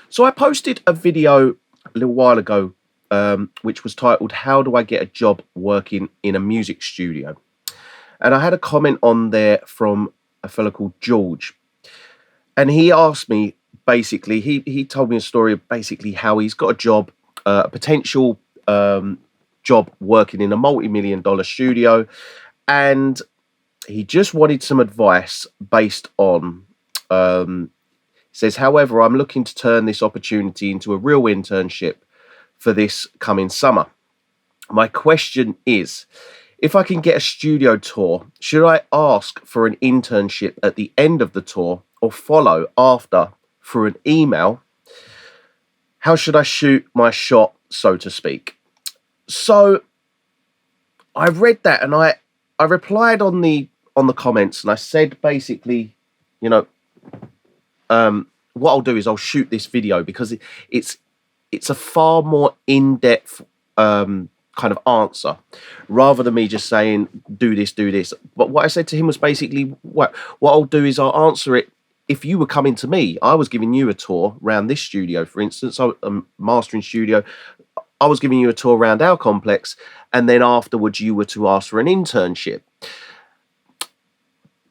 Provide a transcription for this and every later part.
So I posted a video a little while ago, which was titled "How do I get a job working in a music studio?" And I had a comment on there from a fellow called George, and he asked me basically. He told me a story of basically how he's got a job, a potential job working in a multi-million-dollar studio, and he just wanted some advice based on. Says, however, I'm looking to turn this opportunity into a real internship for this coming summer. My question is, if I can get a studio tour, should I ask for an internship at the end of the tour or follow after through an email? How should I shoot my shot, so to speak? So I read that and I replied on the comments, and I said basically, you know, what I'll do is I'll shoot this video because it's a far more in-depth kind of answer rather than me just saying do this. But what I said to him was basically what I'll do is I'll answer it. If you were coming to me, I was giving you a tour around this studio, for instance, a mastering studio. I was giving you a tour around our complex, and then afterwards you were to ask for an internship.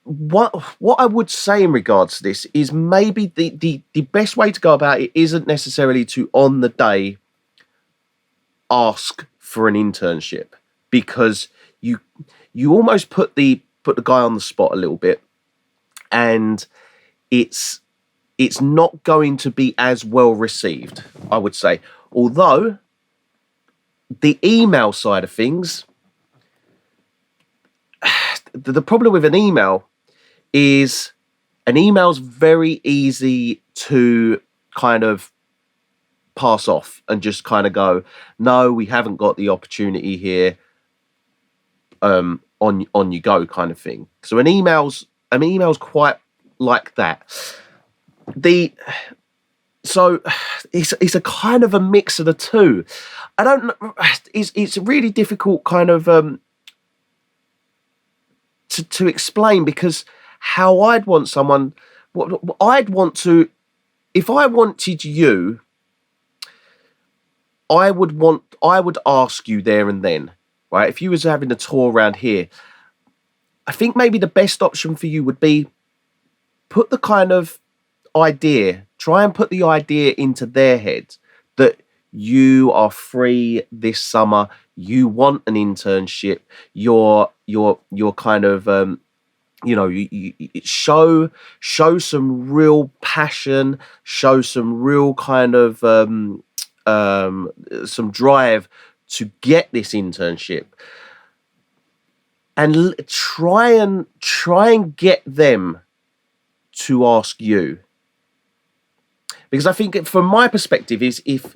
What I would say in regards to this is maybe the best way to go about it isn't necessarily to on the day ask for an internship, because you almost put the guy on the spot a little bit, and it's not going to be as well received, I would say. Although the email side of things, the problem with an email is an email's very easy to kind of pass off and just kind of go, no, we haven't got the opportunity here, on you go kind of thing. So an email's quite like that. So it's a kind of a mix of the two. I don't know. It's really difficult kind of to explain, because how I'd want someone, what I'd want to, if I wanted you, I would ask you there and then, right? If you was having a tour around here, I think maybe the best option for you would be put the kind of idea, try and put the idea into their head that you are free this summer, you want an internship, you're kind of you show some real passion, show some real kind of some drive to get this internship, and try and get them to ask you. Because I think from my perspective is if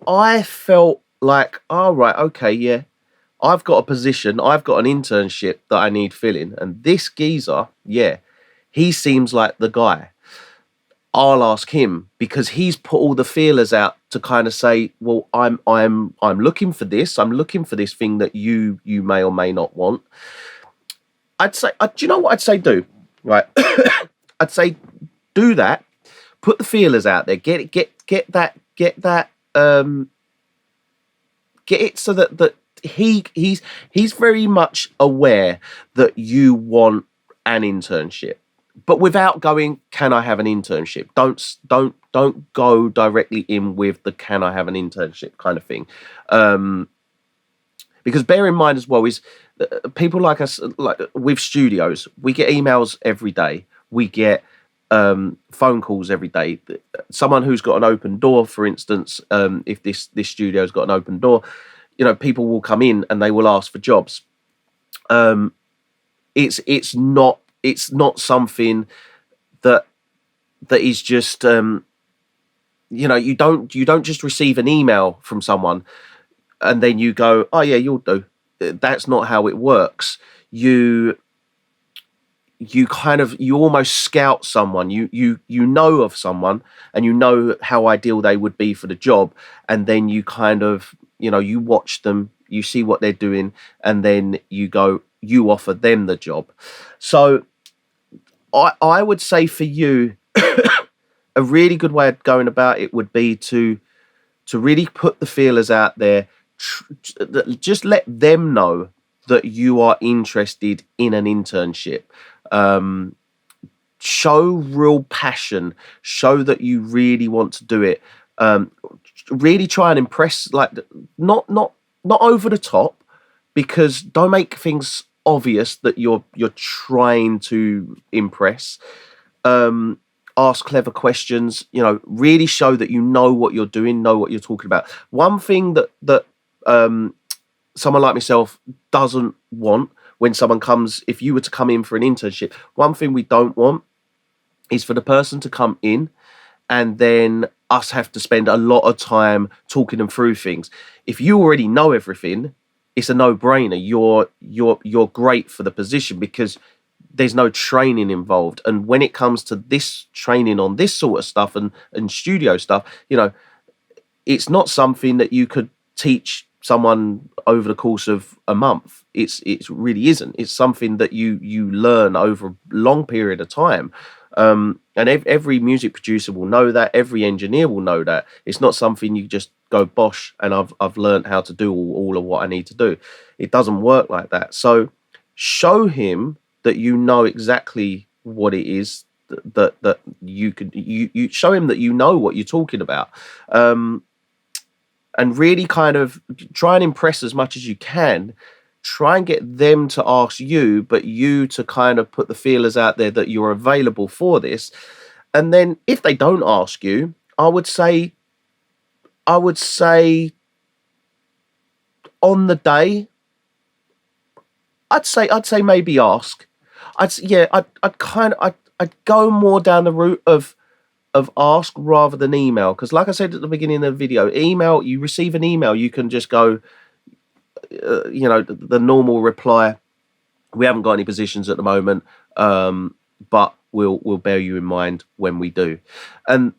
I felt like, all right, okay, yeah, I've got a position, I've got an internship that I need filling, and this geezer, yeah, he seems like the guy. I'll ask him, because he's put all the feelers out to kind of say, well, I'm looking for this. I'm looking for this thing that you may or may not want. I'd say, do you know what I'd say do? Right, I'd say do that. Put the feelers out there. Get it so that he's very much aware that you want an internship, but without going, can I have an internship? Don't go directly in with the can I have an internship kind of thing, because bear in mind as well is people like us, like with studios, we get emails every day, we get phone calls every day. Someone who's got an open door, for instance, if this studio's got an open door, people will come in and they will ask for jobs. It's not something that is just you don't just receive an email from someone and then you go, oh yeah, you'll do. That's not how it works. You almost scout someone. You know of someone and you know how ideal they would be for the job, and then you kind of you watch them, you see what they're doing, and then you offer them the job. So I would say for you, a really good way of going about it would be to really put the feelers out there. Just let them know that you are interested in an internship. Um, Show real passion. Show that you really want to do it. Really try and impress, like not over the top, because don't make things obvious that you're trying to impress. Ask clever questions, really show that you know what you're doing, know what you're talking about. One thing that someone like myself doesn't want when someone comes, if you were to come in for an internship, one thing we don't want is for the person to come in and then us have to spend a lot of time talking them through things. If you already know everything, it's a no-brainer. You're great for the position because there's no training involved. And when it comes to this training on this sort of stuff and studio stuff, it's not something that you could teach someone over the course of a month. It really isn't. It's something that you learn over a long period of time. And every music producer will know that. Every engineer will know that. It's not something you just go bosh and I've learned how to do all of what I need to do. It doesn't work like that. So show him that you know exactly what it is that you can. You show him that you know what you're talking about. And really kind of try and impress as much as you can. Try and get them to ask you, but you to kind of put the feelers out there that you're available for this. And then if they don't ask you, I would say on the day, I'd say maybe ask. I'd go more down the route of ask rather than email, because like I said at the beginning of the video, email, you receive an email, you can just go, the normal reply, we haven't got any positions at the moment, but we'll bear you in mind when we do. And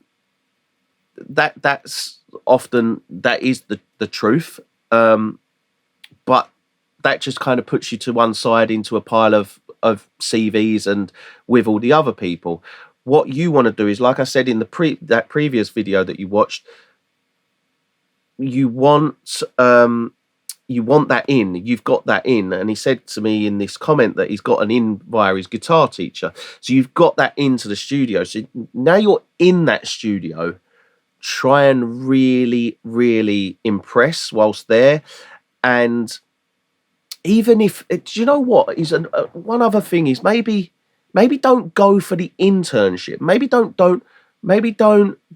that's often, that is the truth, but that just kind of puts you to one side into a pile of CVs and with all the other people. What you want to do is, like I said in that previous video that you watched, you want that in. You've got that in. And he said to me in this comment that he's got an in via his guitar teacher. So you've got that into the studio. So now you're in that studio. Try and really, really impress whilst there. And even if, do you know what is one other thing is maybe don't go for the internship. Maybe don't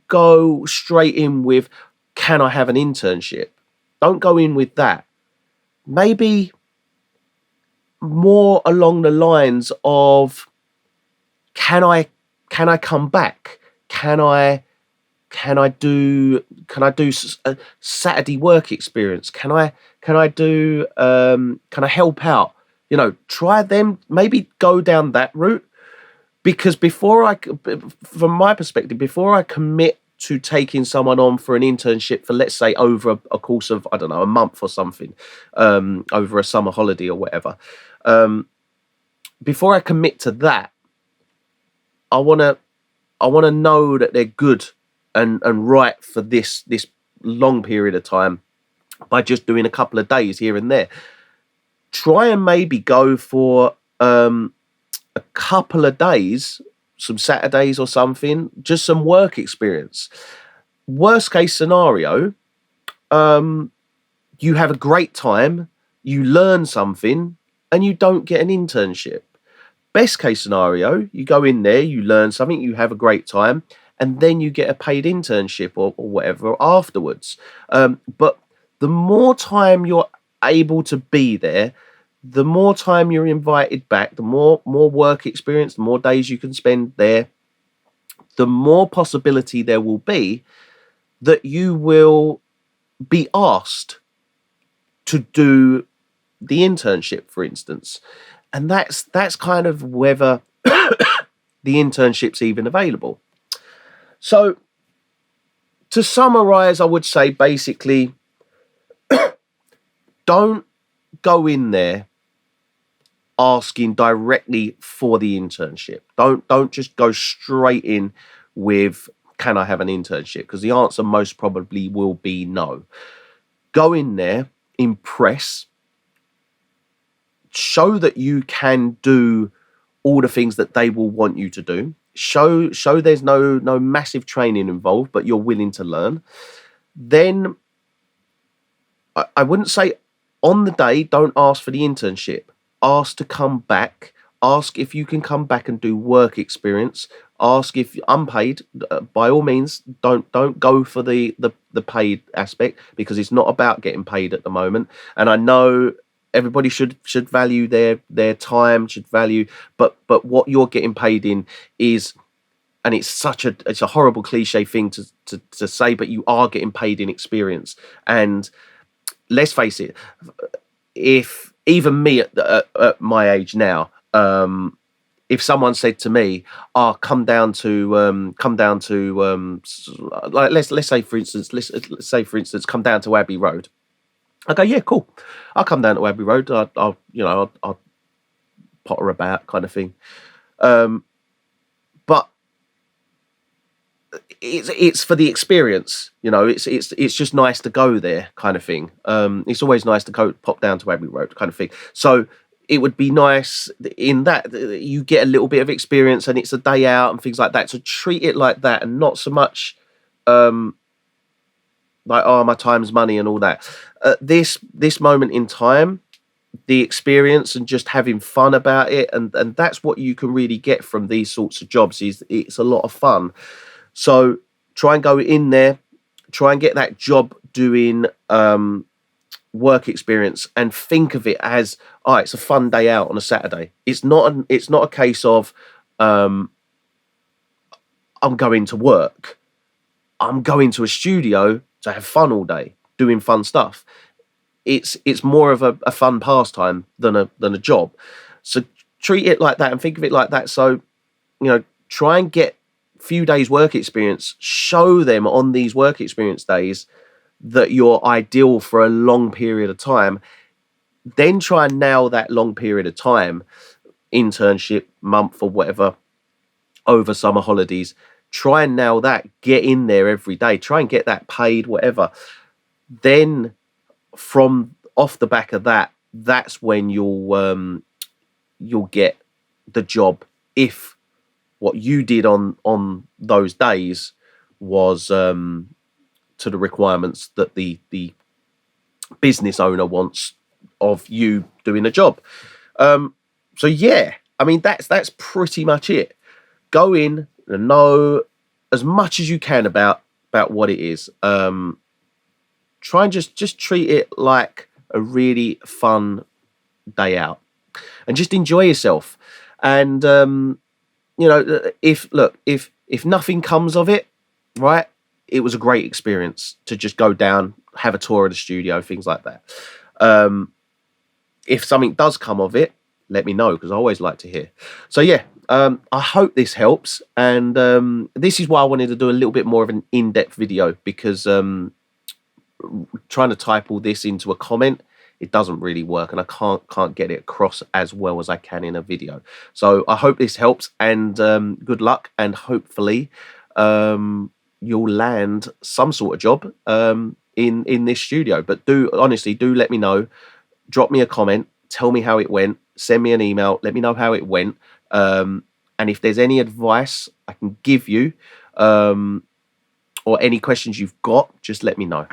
go straight in with, can I have an internship? Don't go in with that. Maybe more along the lines of, can I come back? Can I do a Saturday work experience? Can I help out? Try them, maybe go down that route, because from my perspective, before I commit to taking someone on for an internship for, let's say, over a course of, I don't know, a month or something, over a summer holiday or whatever, before I commit to that, I want to know that they're good and right for this long period of time by just doing a couple of days here and there. Try and maybe go for a couple of days, some Saturdays or something, just some work experience. Worst case scenario, you have a great time, you learn something, and you don't get an internship. Best case scenario, you go in there, you learn something, you have a great time, and then you get a paid internship or whatever afterwards. But the more time you're able to be there, the more time you're invited back, the more work experience, the more days you can spend there, the more possibility there will be that you will be asked to do the internship, for instance. And that's kind of whether the internship's even available. So to summarize, I would say basically, don't go in there asking directly for the internship. Don't just go straight in with, can I have an internship? Because the answer most probably will be no. Go in there, impress, show that you can do all the things that they will want you to do. Show there's no massive training involved, but you're willing to learn. Then I wouldn't say on the day, don't ask for the internship. Ask to come back. Ask if you can come back and do work experience. Ask if unpaid. By all means, don't go for the paid aspect, because it's not about getting paid at the moment. And I know everybody should value their time, should value, but what you're getting paid in is, and it's a horrible cliche thing to say, but you are getting paid in experience. And let's face it, if even me at my age now, if someone said to me, "Oh, come down to like let's say for instance, come down to Abbey Road," I go, "Yeah, cool. I'll come down to Abbey Road. I'll potter about, kind of thing." But it's for the experience, it's just nice to go there, kind of thing. It's always nice to pop down to Abbey Road, kind of thing. So it would be nice in that you get a little bit of experience, and it's a day out and things like that. So treat it like that, and not so much like, oh, my time's money and all that. This moment in time, the experience and just having fun about it, and that's what you can really get from these sorts of jobs. It's a lot of fun. So try and go in there, try and get that job doing work experience, and think of it as, it's a fun day out on a Saturday. It's not a case of I'm going to work. I'm going to a studio to have fun all day, doing fun stuff. It's more of a fun pastime than a job. So treat it like that and think of it like that. So, try and get few days work experience. Show them on these work experience days that you're ideal for a long period of time. Then try and nail that long period of time, internship, month or whatever, over summer holidays. Try and nail that. Get in there every day. Try and get that paid, whatever. Then from off the back of that, that's when you'll get the job, if what you did on those days was to the requirements that the business owner wants of you doing a job. So yeah, I mean, that's pretty much it. Go in and know as much as you can about what it is. Try and just treat it like a really fun day out, and just enjoy yourself. And if nothing comes of it, right, it was a great experience to just go down, have a tour of the studio, things like that. If something does come of it, let me know, because I always like to hear. So yeah, I hope this helps. And this is why I wanted to do a little bit more of an in-depth video, because trying to type all this into a comment, it doesn't really work, and I can't get it across as well as I can in a video. So I hope this helps, and good luck, and hopefully you'll land some sort of job in this studio. But honestly do let me know. Drop me a comment, tell me how it went, send me an email, let me know how it went, and if there's any advice I can give you, or any questions you've got, just let me know.